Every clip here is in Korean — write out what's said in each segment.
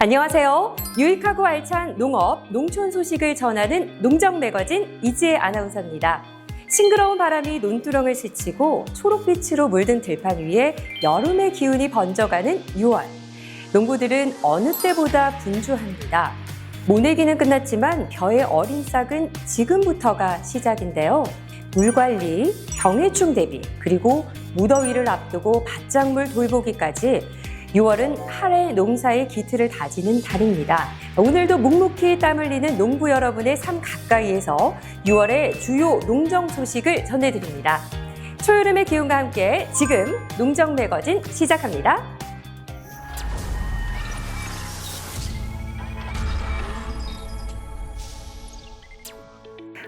안녕하세요. 유익하고 알찬 농업, 농촌 소식을 전하는 농정 매거진 이지혜 아나운서입니다. 싱그러운 바람이 논두렁을 스치고 초록빛으로 물든 들판 위에 여름의 기운이 번져가는 6월. 농부들은 어느 때보다 분주합니다. 모내기는 끝났지만 벼의 어린 싹은 지금부터가 시작인데요. 물 관리, 병해충 대비, 그리고 무더위를 앞두고 밭작물 돌보기까지 6월은 한 해 농사의 기틀을 다지는 달입니다. 오늘도 묵묵히 땀 흘리는 농부 여러분의 삶 가까이에서 6월의 주요 농정 소식을 전해드립니다. 초여름의 기운과 함께 지금 농정 매거진 시작합니다.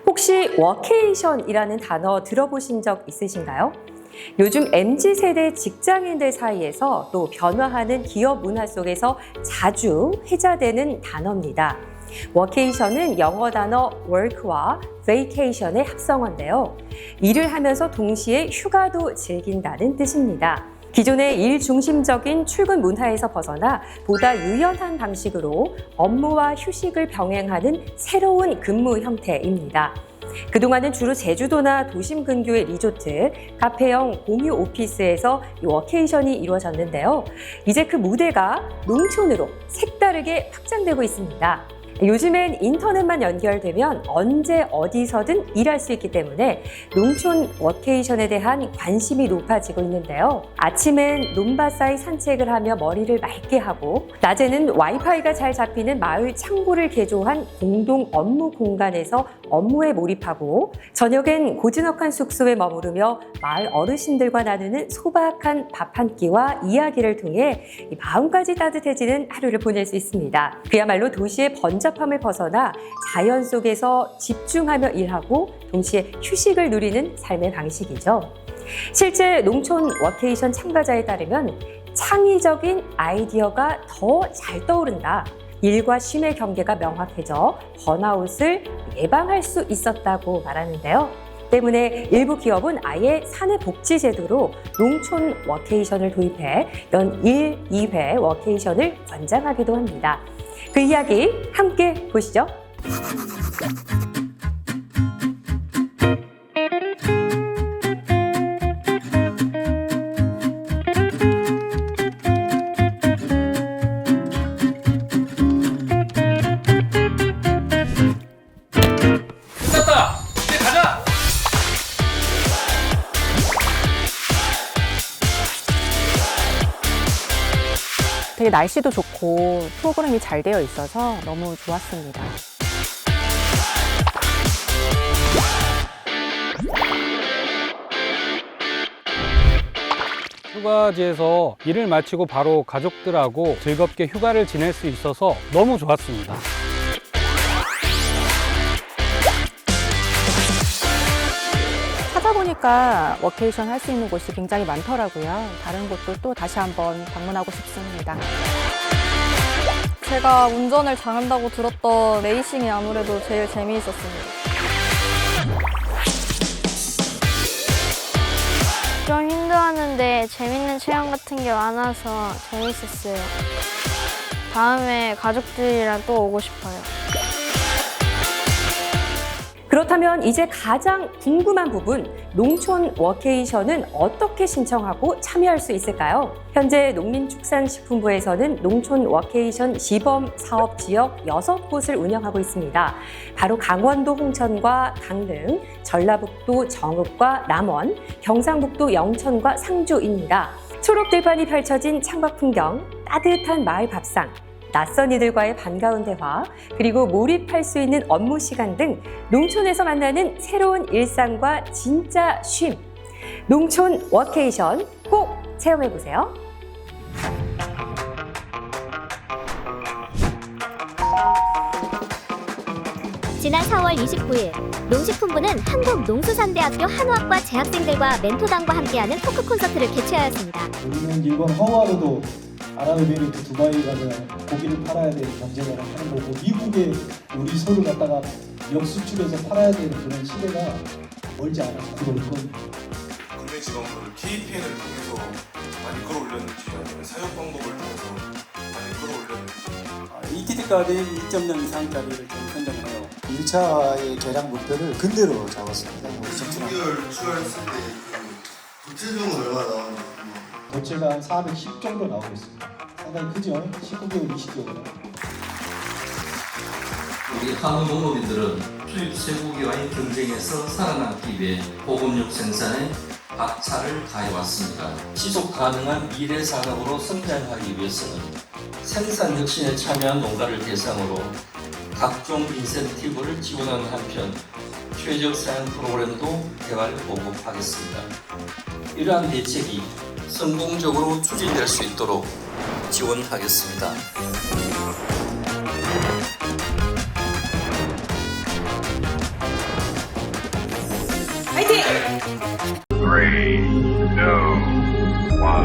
혹시 워케이션이라는 단어 들어보신 적 있으신가요? 요즘 MZ세대 직장인들 사이에서 또 변화하는 기업 문화 속에서 자주 회자되는 단어입니다. 워케이션은 영어 단어 work와 vacation의 합성어인데요. 일을 하면서 동시에 휴가도 즐긴다는 뜻입니다. 기존의 일 중심적인 출근 문화에서 벗어나 보다 유연한 방식으로 업무와 휴식을 병행하는 새로운 근무 형태입니다. 그동안은 주로 제주도나 도심 근교의 리조트, 카페형 공유 오피스에서 워케이션이 이루어졌는데요. 이제 그 무대가 농촌으로 색다르게 확장되고 있습니다. 요즘엔 인터넷만 연결되면 언제 어디서든 일할 수 있기 때문에 농촌 워케이션에 대한 관심이 높아지고 있는데요. 아침엔 논밭 사이 산책을 하며 머리를 맑게 하고, 낮에는 와이파이가 잘 잡히는 마을 창고를 개조한 공동 업무 공간에서 업무에 몰입하고, 저녁엔 고즈넉한 숙소에 머무르며 마을 어르신들과 나누는 소박한 밥 한 끼와 이야기를 통해 마음까지 따뜻해지는 하루를 보낼 수 있습니다. 그야말로 도시의 번잡함을 벗어나 자연 속에서 집중하며 일하고 동시에 휴식을 누리는 삶의 방식이죠. 실제 농촌 워케이션 참가자에 따르면 창의적인 아이디어가 더 잘 떠오른다. 일과 쉼의 경계가 명확해져 번아웃을 예방할 수 있었다고 말하는데요. 때문에 일부 기업은 아예 사내 복지 제도로 농촌 워케이션을 도입해 연 1, 2회 워케이션을 권장하기도 합니다. 그 이야기 함께 보시죠. 끝났다! 이제 가자! 되게 날씨도 좋고 프로그램이 잘 되어 있어서 너무 좋았습니다. 휴가지에서 일을 마치고 바로 가족들하고 즐겁게 휴가를 지낼 수 있어서 너무 좋았습니다. 찾아보니까 워케이션 할 수 있는 곳이 굉장히 많더라고요. 다른 곳도 또 다시 한번 방문하고 싶습니다. 제가 운전을 잘한다고 들었던 레이싱이 아무래도 제일 재미있었습니다. 좀 힘들었는데 재밌는 체험 같은 게 많아서 재밌었어요. 다음에 가족들이랑 또 오고 싶어요. 그렇다면 이제 가장 궁금한 부분, 농촌 워케이션은 어떻게 신청하고 참여할 수 있을까요? 현재 농림축산식품부에서는 농촌 워케이션 시범 사업 지역 6곳을 운영하고 있습니다. 바로 강원도 홍천과 강릉, 전라북도 정읍과 남원, 경상북도 영천과 상주입니다. 초록 들판이 펼쳐진 창밖 풍경, 따뜻한 마을 밥상, 낯선 이들과의 반가운 대화, 그리고 몰입할 수 있는 업무 시간 등 농촌에서 만나는 새로운 일상과 진짜 쉼. 농촌 워케이션 꼭 체험해보세요. 지난 4월 29일 농식품부는 한국농수산대학교 한우학과 재학생들과 멘토단과 함께하는 토크 콘서트를 개최하였습니다. 우리는 일본 하와이로도 아랍에미리트 두바이 가서 고기를 팔아야 되는 경쟁을 하는 거고, 미국에 우리 소를 갖다가 역수출해서 팔아야 되는 그런 시대가 멀지 않아서 그럴 겁니다. 구매직원분들 KPN을 통해서 많이 끌어올렸는지, 아니면 사용 방법을 통해서 많이 끌어올렸는지 고가까지 2.0 이상짜리를 좀 선정을 해요. 1차의 계량 목표를 근대로 잡았습니다. 9개월 출하했을 때 부채금은 얼마 나오는지 도체가 한 410 정도 나오고 있습니다. 상당히 크죠? 19개월, 20개월. 우리 한우 농업인들은 수입 쇠고기와의 경쟁에서 살아남기 위해 보급육 생산에 박차를 가해왔습니다. 지속 가능한 미래 산업으로 성장하기 위해서는 생산 혁신에 참여한 농가를 대상으로 각종 인센티브를 지원하는 한편 최적 사양 프로그램도 개발 보급하겠습니다. 이러한 대책이 성공적으로 추진될 수 있도록 지원하겠습니다. 화이팅! 3,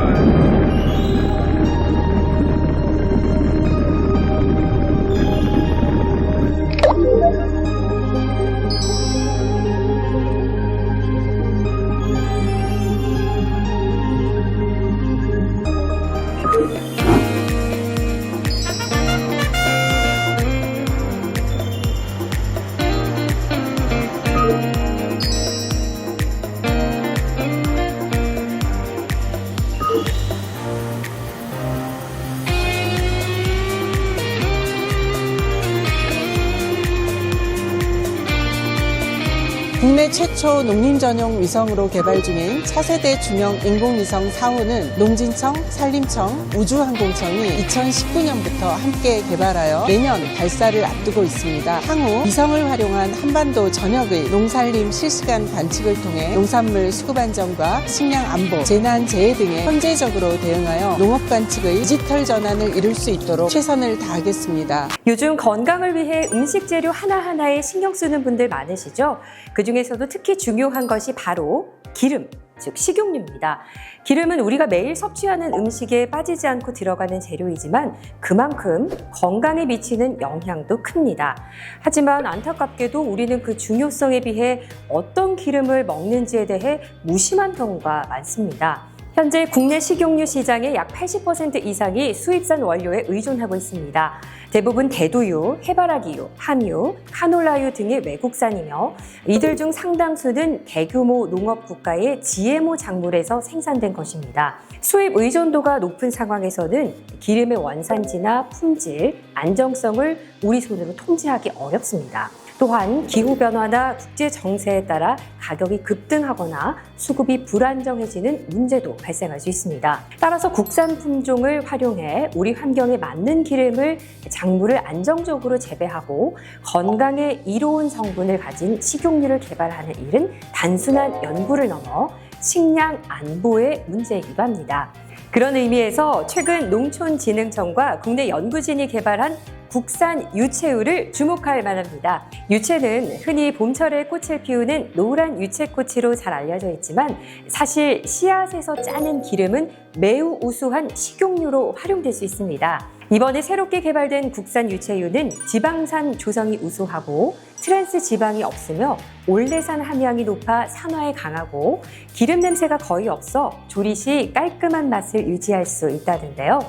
국내 최초 농림 전용 위성으로 개발 중인 차세대 중형 인공위성 4호는 농진청, 산림청, 우주항공청이 2019년부터 함께 개발하여 내년 발사를 앞두고 있습니다. 향후 위성을 활용한 한반도 전역의 농산림 실시간 관측을 통해 농산물 수급 안정과 식량 안보, 재난 재해 등에 선제적으로 대응하여 농업 관측의 디지털 전환을 이룰 수 있도록 최선을 다하겠습니다. 요즘 건강을 위해 음식 재료 하나하나에 신경 쓰는 분들 많으시죠? 그중에서도 특히 중요한 것이 바로 기름, 즉 식용유입니다. 기름은 우리가 매일 섭취하는 음식에 빠지지 않고 들어가는 재료이지만 그만큼 건강에 미치는 영향도 큽니다. 하지만 안타깝게도 우리는 그 중요성에 비해 어떤 기름을 먹는지에 대해 무심한 경우가 많습니다. 현재 국내 식용유 시장의 약 80% 이상이 수입산 원료에 의존하고 있습니다. 대부분 대두유, 해바라기유, 함유, 카놀라유 등의 외국산이며 이들 중 상당수는 대규모 농업 국가의 GMO 작물에서 생산된 것입니다. 수입 의존도가 높은 상황에서는 기름의 원산지나 품질, 안정성을 우리 손으로 통제하기 어렵습니다. 또한 기후변화나 국제정세에 따라 가격이 급등하거나 수급이 불안정해지는 문제도 발생할 수 있습니다. 따라서 국산 품종을 활용해 우리 환경에 맞는 기름을 작물을 안정적으로 재배하고 건강에 이로운 성분을 가진 식용유를 개발하는 일은 단순한 연구를 넘어 식량 안보의 문제이기도 합니다. 그런 의미에서 최근 농촌진흥청과 국내 연구진이 개발한 국산 유채유를 주목할 만합니다. 유채는 흔히 봄철에 꽃을 피우는 노란 유채꽃으로 잘 알려져 있지만 사실 씨앗에서 짜는 기름은 매우 우수한 식용유로 활용될 수 있습니다. 이번에 새롭게 개발된 국산 유채유는 지방산 조성이 우수하고 트랜스 지방이 없으며 올레산 함량이 높아 산화에 강하고 기름 냄새가 거의 없어 조리 시 깔끔한 맛을 유지할 수 있다는데요.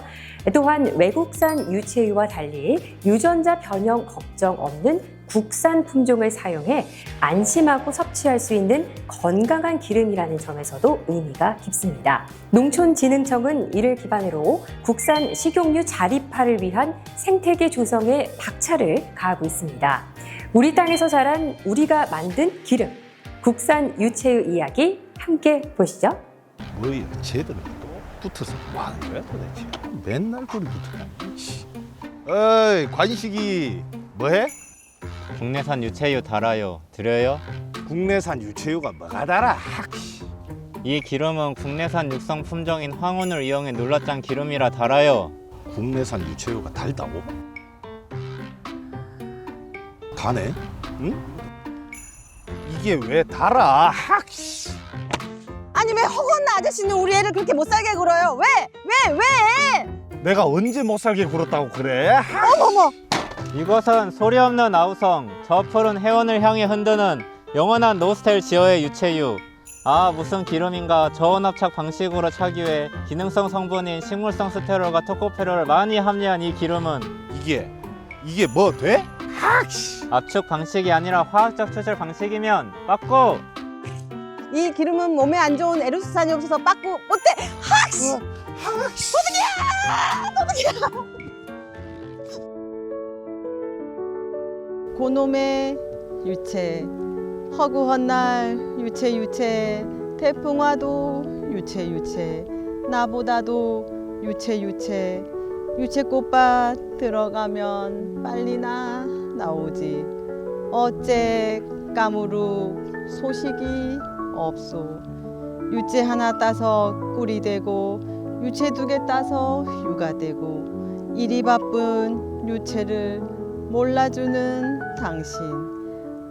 또한 외국산 유채유와 달리 유전자 변형 걱정 없는 국산 품종을 사용해 안심하고 섭취할 수 있는 건강한 기름이라는 점에서도 의미가 깊습니다. 농촌진흥청은 이를 기반으로 국산 식용유 자립화를 위한 생태계 조성에 박차를 가하고 있습니다. 우리 땅에서 자란 우리가 만든 기름, 국산 유채유 이야기 함께 보시죠. 뭐야, 쟤들은 또 붙어서 뭐 하는 거야 도대체? 맨날 거리 붙어. 어이, 관식이 뭐해? 국내산 유채유 달아요. 드려요? 국내산 유채유가 뭐가 달아? 이 기름은 국내산 육성 품종인 황혼을 이용해 눌러짠 기름이라 달아요. 국내산 유채유가 달다고? 다네? 응? 이게 왜 달아? 아니 왜 허건 아저씨는 우리 애를 그렇게 못 살게 굴어요? 왜? 내가 언제 못 살게 굴었다고 그래? 어머머! 이것은 소리 없는 아우성, 저 푸른 해원을 향해 흔드는 영원한 노스텔지어의 유채유. 아, 무슨 기름인가. 저온압착 방식으로 차기 위해 기능성 성분인 식물성 스테롤과 토코페롤을 많이 함유한 이 기름은 이게 이게 뭐 돼? 학씨. 압축 방식이 아니라 화학적 추출 방식이면 빠꾸. 이 기름은 몸에 안 좋은 에르수산이 없어서 빠꾸 어때? 학씨! 도둑이야! 고놈의 유체, 허구한 날 유체, 태풍와도 유체, 나보다도 유체, 유채꽃밭 들어가면 빨리나 나오지. 어째 까무룩 소식이 없소. 유채 하나 따서 꿀이 되고 유채 2개 따서 유가 되고 일이 바쁜 유채를 몰라주는 당신.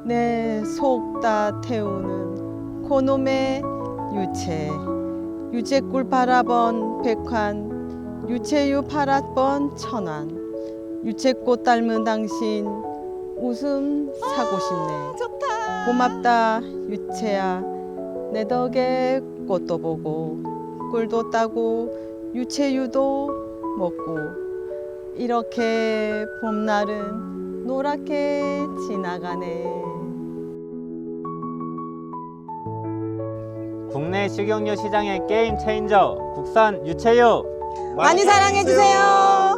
내 속 다 태우는 고놈의 유채꿀 팔아번 100환 유채유 팔아번 1000원. 유채꽃 닮은 당신 웃음 사고 싶네. 좋다. 고맙다 유채야. 내 덕에 꽃도 보고 꿀도 따고 유채유도 먹고 이렇게 봄날은 노랗게 지나가네. 국내 식용유 시장의 게임 체인저 국산 유채유 많이 사랑해 주세요.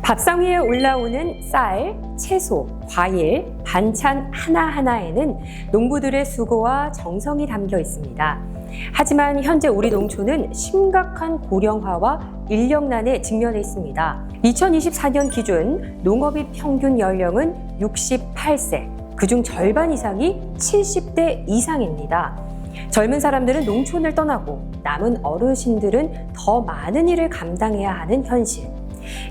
밥상 위에 올라오는 쌀, 채소, 과일, 반찬 하나하나에는 농부들의 수고와 정성이 담겨 있습니다. 하지만 현재 우리 농촌은 심각한 고령화와 인력난에 직면해 있습니다. 2024년 기준 농업인 평균 연령은 68세, 그중 절반 이상이 70대 이상입니다. 젊은 사람들은 농촌을 떠나고 남은 어르신들은 더 많은 일을 감당해야 하는 현실.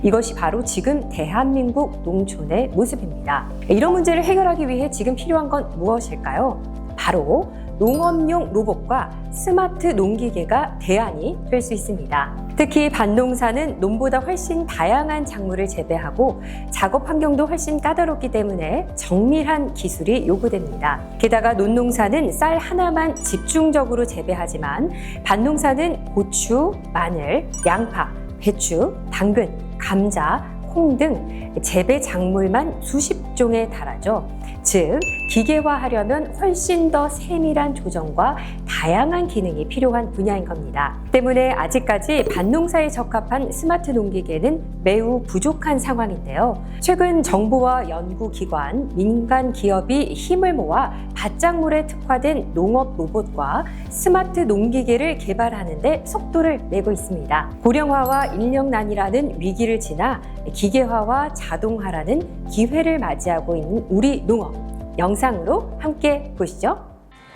이것이 바로 지금 대한민국 농촌의 모습입니다. 이런 문제를 해결하기 위해 지금 필요한 건 무엇일까요? 바로 농업용 로봇과 스마트 농기계가 대안이 될 수 있습니다. 특히 밭농사는 논보다 훨씬 다양한 작물을 재배하고 작업 환경도 훨씬 까다롭기 때문에 정밀한 기술이 요구됩니다. 게다가 논농사는 쌀 하나만 집중적으로 재배하지만 밭농사는 고추, 마늘, 양파, 배추, 당근, 감자, 콩 등 재배 작물만 수십 종에 달하죠. 즉, 기계화하려면 훨씬 더 세밀한 조정과 다양한 기능이 필요한 분야인 겁니다. 때문에 아직까지 밭농사에 적합한 스마트 농기계는 매우 부족한 상황인데요. 최근 정부와 연구기관, 민간 기업이 힘을 모아 밭작물에 특화된 농업 로봇과 스마트 농기계를 개발하는 데 속도를 내고 있습니다. 고령화와 인력난이라는 위기를 지나 기계화와 자동화라는 기회를 맞이하고 있는 우리 농업. 영상으로 함께 보시죠.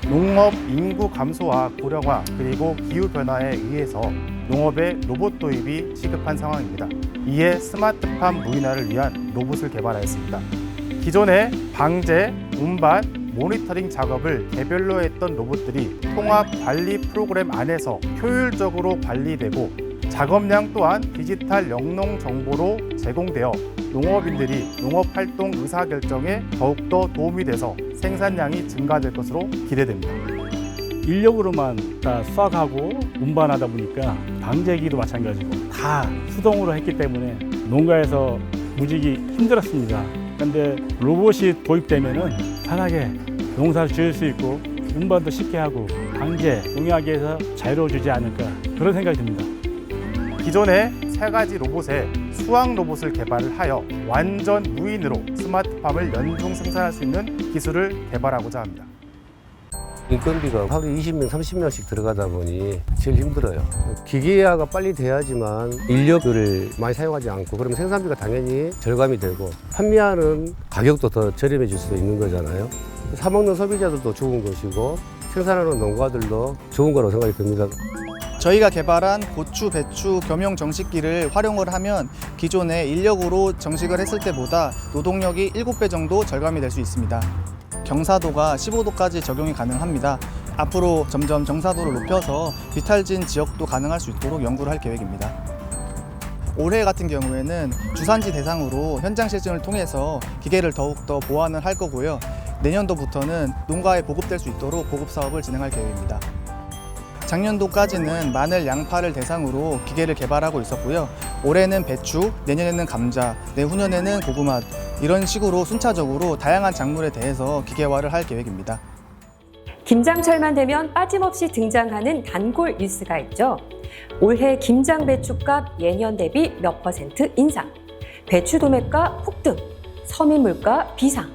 농업 인구 감소와 고령화 그리고 기후변화에 의해서 농업에 로봇 도입이 시급한 상황입니다. 이에 스마트팜 무인화를 위한 로봇을 개발하였습니다. 기존에 방제, 운반, 모니터링 작업을 개별로 했던 로봇들이 통합 관리 프로그램 안에서 효율적으로 관리되고 작업량 또한 디지털 영농 정보로 제공되어 농업인들이 농업활동 의사결정에 더욱더 도움이 돼서 생산량이 증가될 것으로 기대됩니다. 인력으로만 다 수확하고 운반하다 보니까 방제기도 마찬가지고 다 수동으로 했기 때문에 농가에서 무지기 힘들었습니다. 그런데 로봇이 도입되면은 편하게 농사를 지을 수 있고 운반도 쉽게 하고 방제, 농약에서 자유로워지지 않을까 그런 생각이 듭니다. 기존에 3가지 로봇에 수확 로봇을 개발을 하여 완전 무인으로 스마트팜을 연중 생산할 수 있는 기술을 개발하고자 합니다. 인건비가 하루에 20명, 30명씩 들어가다 보니 제일 힘들어요. 기계화가 빨리 돼야지만 인력을 많이 사용하지 않고 그러면 생산비가 당연히 절감이 되고 판매하는 가격도 더 저렴해질 수 있는 거잖아요. 사 먹는 소비자들도 좋은 것이고 생산하는 농가들도 좋은 거라고 생각이 듭니다. 저희가 개발한 고추, 배추 겸용 정식기를 활용을 하면 기존의 인력으로 정식을 했을 때보다 노동력이 7배 정도 절감이 될 수 있습니다. 경사도가 15도까지 적용이 가능합니다. 앞으로 점점 정사도를 높여서 비탈진 지역도 가능할 수 있도록 연구를 할 계획입니다. 올해 같은 경우에는 주산지 대상으로 현장 실증을 통해서 기계를 더욱더 보완을 할 거고요. 내년도부터는 농가에 보급될 수 있도록 보급 사업을 진행할 계획입니다. 작년도까지는 마늘, 양파를 대상으로 기계를 개발하고 있었고요. 올해는 배추, 내년에는 감자, 내후년에는 고구마 이런 식으로 순차적으로 다양한 작물에 대해서 기계화를 할 계획입니다. 김장철만 되면 빠짐없이 등장하는 단골 뉴스가 있죠. 올해 김장 배추값 예년 대비 몇 % 인상, 배추 도매가 폭등, 서민 물가 비상.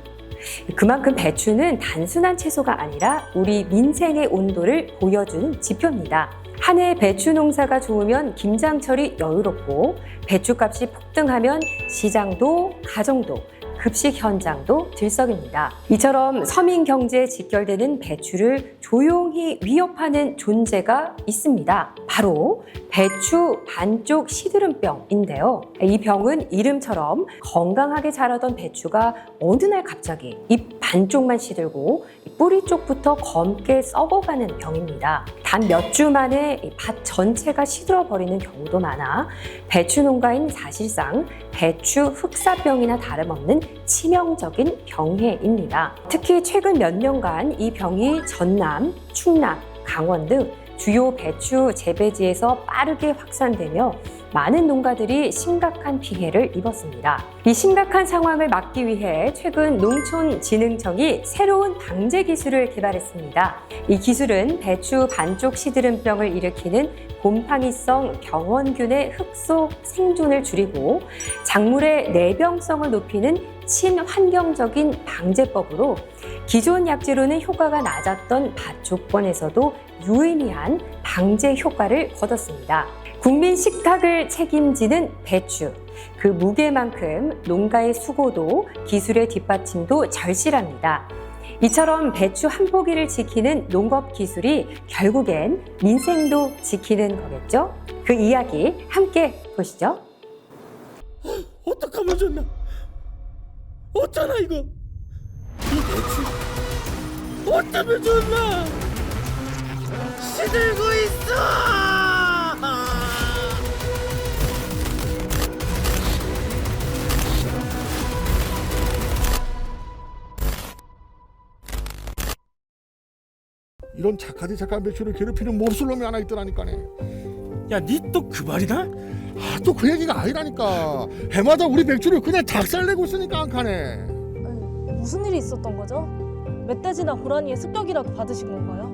그만큼 배추는 단순한 채소가 아니라 우리 민생의 온도를 보여주는 지표입니다. 한 해 배추 농사가 좋으면 김장철이 여유롭고 배추값이 폭등하면 시장도 가정도 급식 현장도 들썩입니다. 이처럼 서민 경제에 직결되는 배추를 조용히 위협하는 존재가 있습니다. 바로 배추 반쪽 시드름병인데요. 이 병은 이름처럼 건강하게 자라던 배추가 어느 날 갑자기 잎 반쪽만 시들고 뿌리 쪽부터 검게 썩어가는 병입니다. 단 몇 주 만에 밭 전체가 시들어버리는 경우도 많아 배추 농가인 사실상 배추 흑사병이나 다름없는 치명적인 병해입니다. 특히 최근 몇 년간 이 병이 전남, 충남, 강원 등 주요 배추 재배지에서 빠르게 확산되며 많은 농가들이 심각한 피해를 입었습니다. 이 심각한 상황을 막기 위해 최근 농촌진흥청이 새로운 방제 기술을 개발했습니다. 이 기술은 배추 반쪽 시드름병을 일으키는 곰팡이성 병원균의 흙속 생존을 줄이고 작물의 내병성을 높이는 친환경적인 방제법으로 기존 약재로는 효과가 낮았던 밭 조건에서도 유의미한 방제 효과를 거뒀습니다. 국민 식탁을 책임지는 배추. 그 무게만큼 농가의 수고도 기술의 뒷받침도 절실합니다. 이처럼 배추 한 포기를 지키는 농업 기술이 결국엔 민생도 지키는 거겠죠? 그 이야기 함께 보시죠. 어떡하면 좋나? 어쩌나 이거? 이 배추 어쩌면 좋나? 시들고 있어! 이런 착하디 착한 배추를 괴롭히는 몹쓸 놈이 하나 있더라니까네. 야, 니 또 그 말이다? 또 그 얘기가 아니라니까. 해마다 우리 배추를 그냥 작살내고 있으니까 안 카네. 무슨 일이 있었던 거죠? 멧돼지나 고라니의 습격이라도 받으신 건가요?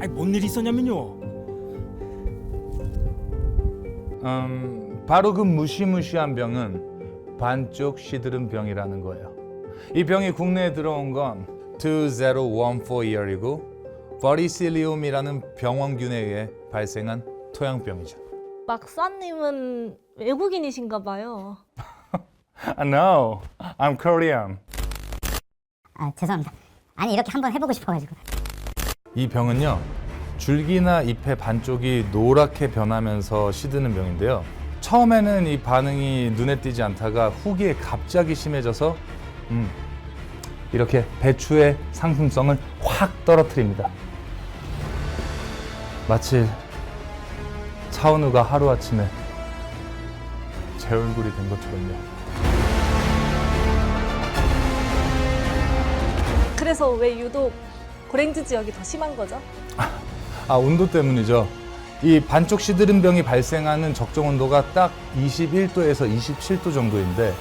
아니, 뭔 일이 있었냐면요. 바로 그 무시무시한 병은 반쪽 시드름병이라는 거예요. 이 병이 국내에 들어온 건 2014year이고 버리실리움이라는 병원균에 의해 발생한 토양병이죠. 막사님은 외국인이신가 봐요. No, I'm Korean. 죄송합니다. 아니 이렇게 한번 해보고 싶어가지고. 이 병은요, 줄기나 잎의 반쪽이 노랗게 변하면서 시드는 병인데요. 처음에는 이 반응이 눈에 띄지 않다가 후기에 갑자기 심해져서 이렇게 배추의 상품성을 확 떨어뜨립니다. 마치 차은우가 하루아침에 제 얼굴이 된 것처럼요. 그래서 왜 유독 고랭지 지역이 더 심한 거죠? 온도 때문이죠. 이 반쪽 시드름병이 발생하는 적정 온도가 딱 21도에서 27도 정도인데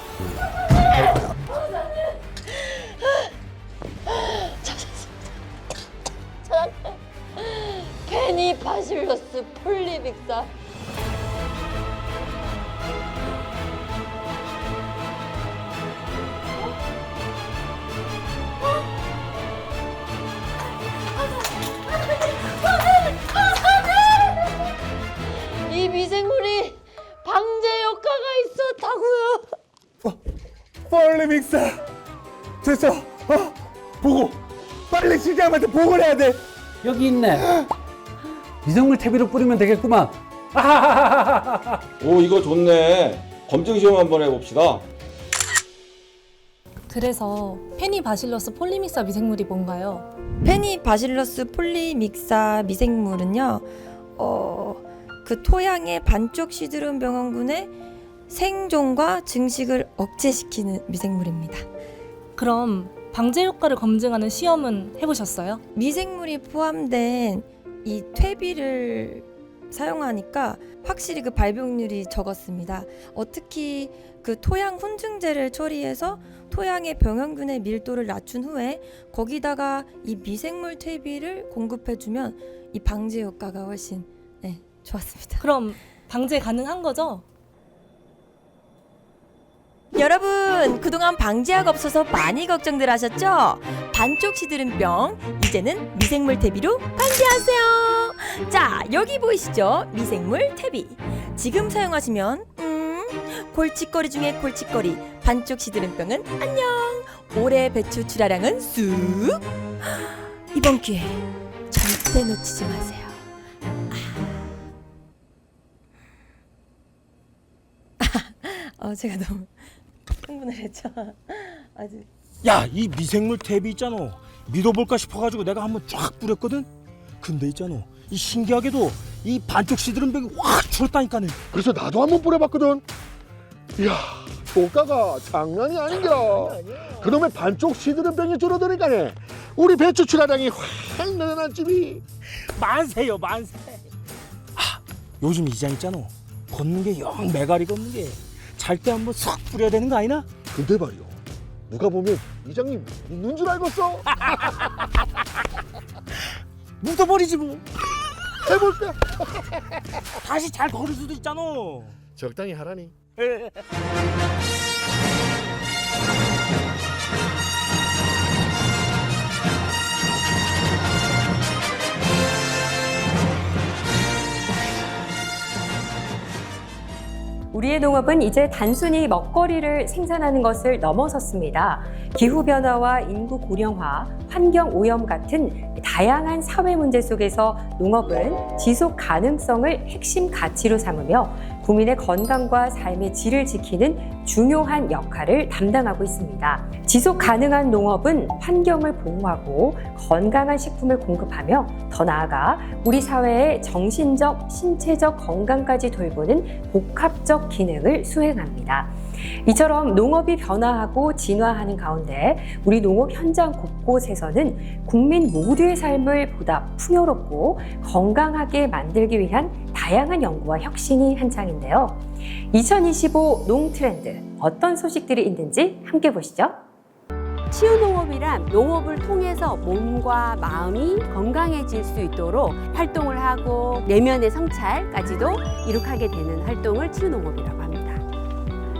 페니바실러스 폴리믹사. 이 미생물이 방제 효과가 있었다고요. 폴리믹사 됐어. 보고 빨리 시장한테 보고를 해야 돼. 여기 있네. 미생물 퇴비로 뿌리면 되겠구만. 오, 이거 좋네. 검증 시험 한번 해봅시다. 그래서 페니바실러스 폴리믹사 미생물이 뭔가요? 페니바실러스 폴리믹사 미생물은요, 그 토양의 반쪽 시드름 병원군의 생존과 증식을 억제시키는 미생물입니다. 그럼 방제 효과를 검증하는 시험은 해보셨어요? 미생물이 포함된 이 퇴비를 사용하니까 확실히 그 발병률이 적었습니다. 특히 그 토양 훈증제를 처리해서 토양의 병원균의 밀도를 낮춘 후에 거기다가 이 미생물 퇴비를 공급해주면 이 방제 효과가 훨씬 좋았습니다. 그럼 방제 가능한 거죠? 여러분, 그동안 방제약 없어서 많이 걱정들 하셨죠? 반쪽 시드름병, 이제는 미생물 퇴비로 방제하세요. 자, 여기 보이시죠? 미생물 퇴비. 지금 사용하시면 골칫거리 중에 골칫거리, 반쪽 시드름병은 안녕. 올해 배추 출하량은 쑥. 이번 기회 절대 놓치지 마세요. 제가 너무 흥분을 했죠. 아주. 야, 이 미생물 퇴비 있잖아. 믿어볼까 싶어가지고 내가 한번 쫙 뿌렸거든. 근데 있잖아, 이 신기하게도 이 반쪽 시드름병이 확 줄었다니까네. 그래서 나도 한번 뿌려봤거든. 이야, 효과가 장난이 아닌겨. 그놈의 반쪽 시드름병이 줄어드니까네 우리 배추 출하량이 확 늘어난 집이 만세요, 만세. 요즘 이장 있잖아, 걷는 게 영 매가리가 없는 게 잘 때 한번 싹 뿌려야 되는 거 아니나? 근데 말이요, 누가 보면 이장님 있는 줄 알겠어. 묻어버리지 뭐. 해볼게. 다시 잘 걸을 수도 있잖아. 적당히 하라니. 우리의 농업은 이제 단순히 먹거리를 생산하는 것을 넘어섰습니다. 기후변화와 인구 고령화, 환경 오염 같은 다양한 사회 문제 속에서 농업은 지속 가능성을 핵심 가치로 삼으며 국민의 건강과 삶의 질을 지키는 중요한 역할을 담당하고 있습니다. 지속 가능한 농업은 환경을 보호하고 건강한 식품을 공급하며 더 나아가 우리 사회의 정신적, 신체적 건강까지 돌보는 복합적 기능을 수행합니다. 이처럼 농업이 변화하고 진화하는 가운데 우리 농업 현장 곳곳에서는 국민 모두의 삶을 보다 풍요롭고 건강하게 만들기 위한 다양한 연구와 혁신이 한창인데요. 2025 농트렌드, 어떤 소식들이 있는지 함께 보시죠. 치유농업이란 농업을 통해서 몸과 마음이 건강해질 수 있도록 활동을 하고 내면의 성찰까지도 이룩하게 되는 활동을 치유농업이라고 합니다.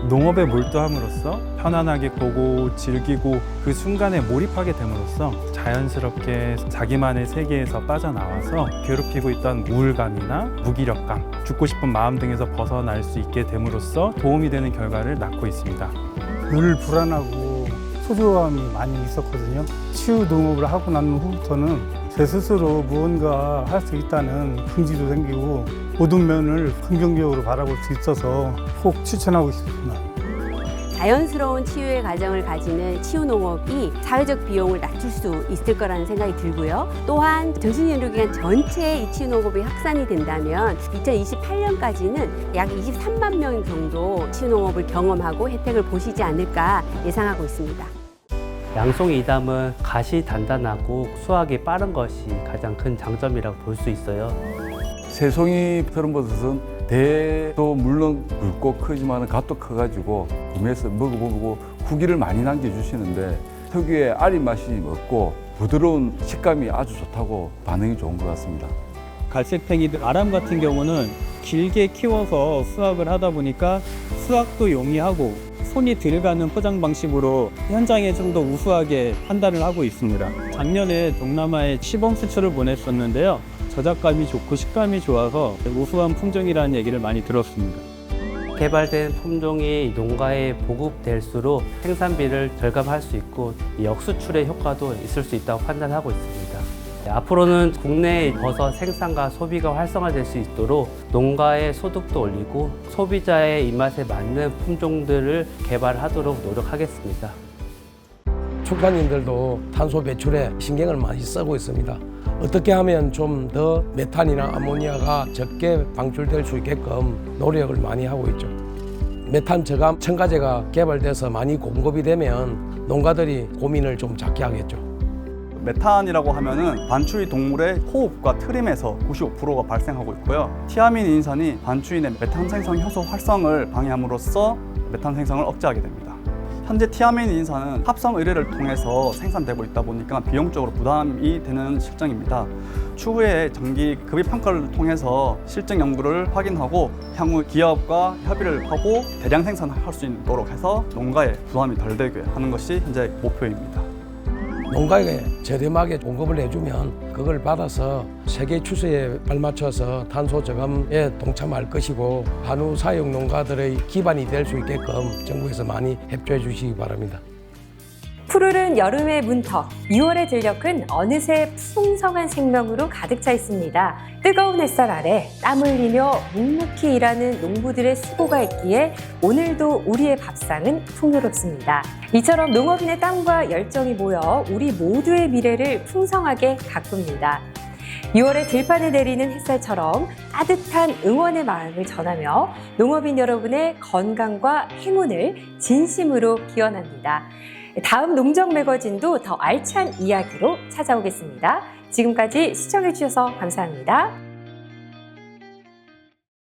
농업에 몰두함으로써 편안하게 보고 즐기고 그 순간에 몰입하게 됨으로써 자연스럽게 자기만의 세계에서 빠져나와서 괴롭히고 있던 우울감이나 무기력감, 죽고 싶은 마음 등에서 벗어날 수 있게 됨으로써 도움이 되는 결과를 낳고 있습니다. 늘 불안하고 초조함이 많이 있었거든요. 치유 농업을 하고 난 후부터는 제 스스로 무언가 할 수 있다는 긍지도 생기고 모든 면을 긍정적으로 바라볼 수 있어서 꼭 추천하고 있습니다. 자연스러운 치유의 과정을 가지는 치유농업이 사회적 비용을 낮출 수 있을 거라는 생각이 들고요. 또한 정신의료기관 전체에 이 치유농업이 확산이 된다면 2028년까지는 약 23만 명 정도 치유농업을 경험하고 혜택을 보시지 않을까 예상하고 있습니다. 양송이 이담은 갓이 단단하고 수확이 빠른 것이 가장 큰 장점이라고 볼 수 있어요. 새송이 표현버섯은 대도 물론 굵고 크지만 갓도 커가지고 구매해서 먹어보고 후기를 많이 남겨주시는데 특유의 아린 맛이 없고 부드러운 식감이 아주 좋다고 반응이 좋은 것 같습니다. 갈색팽이들 아람 같은 경우는 길게 키워서 수확을 하다 보니까 수확도 용이하고 손이 덜 가는 포장 방식으로 현장에 좀 더 우수하게 판단을 하고 있습니다. 작년에 동남아에 시범 수출을 보냈었는데요. 저작감이 좋고 식감이 좋아서 우수한 품종이라는 얘기를 많이 들었습니다. 개발된 품종이 농가에 보급될수록 생산비를 절감할 수 있고 역수출의 효과도 있을 수 있다고 판단하고 있습니다. 앞으로는 국내 버섯 생산과 소비가 활성화될 수 있도록 농가의 소득도 올리고 소비자의 입맛에 맞는 품종들을 개발하도록 노력하겠습니다. 축산인들도 탄소 배출에 신경을 많이 쓰고 있습니다. 어떻게 하면 좀 더 메탄이나 아모니아가 적게 방출될 수 있게끔 노력을 많이 하고 있죠. 메탄 저감 첨가제가 개발돼서 많이 공급이 되면 농가들이 고민을 좀 작게 하겠죠. 메탄이라고 하면은 반추위 동물의 호흡과 트림에서 95%가 발생하고 있고요. 티아민 인산이 반추인의 메탄 생성 효소 활성을 방해함으로써 메탄 생성을 억제하게 됩니다. 현재 티아민 인산은 합성 의뢰를 통해서 생산되고 있다 보니까 비용적으로 부담이 되는 실정입니다. 추후에 정기 급입 평가를 통해서 실증 연구를 확인하고 향후 기업과 협의를 하고 대량 생산할 수 있도록 해서 농가에 부담이 덜 되게 하는 것이 현재 목표입니다. 농가에게 저렴하게 공급을 해주면 그걸 받아서 세계 추세에 발맞춰서 탄소 저감에 동참할 것이고 한우 사육 농가들의 기반이 될 수 있게끔 정부에서 많이 협조해 주시기 바랍니다. 푸르른 여름의 문턱, 6월의 들녘은 어느새 풍성한 생명으로 가득 차 있습니다. 뜨거운 햇살 아래 땀 흘리며 묵묵히 일하는 농부들의 수고가 있기에 오늘도 우리의 밥상은 풍요롭습니다. 이처럼 농업인의 땀과 열정이 모여 우리 모두의 미래를 풍성하게 가꿉니다. 6월의 들판에 내리는 햇살처럼 따뜻한 응원의 마음을 전하며 농업인 여러분의 건강과 행운을 진심으로 기원합니다. 다음 농정 매거진도 더 알찬 이야기로 찾아오겠습니다. 지금까지 시청해주셔서 감사합니다.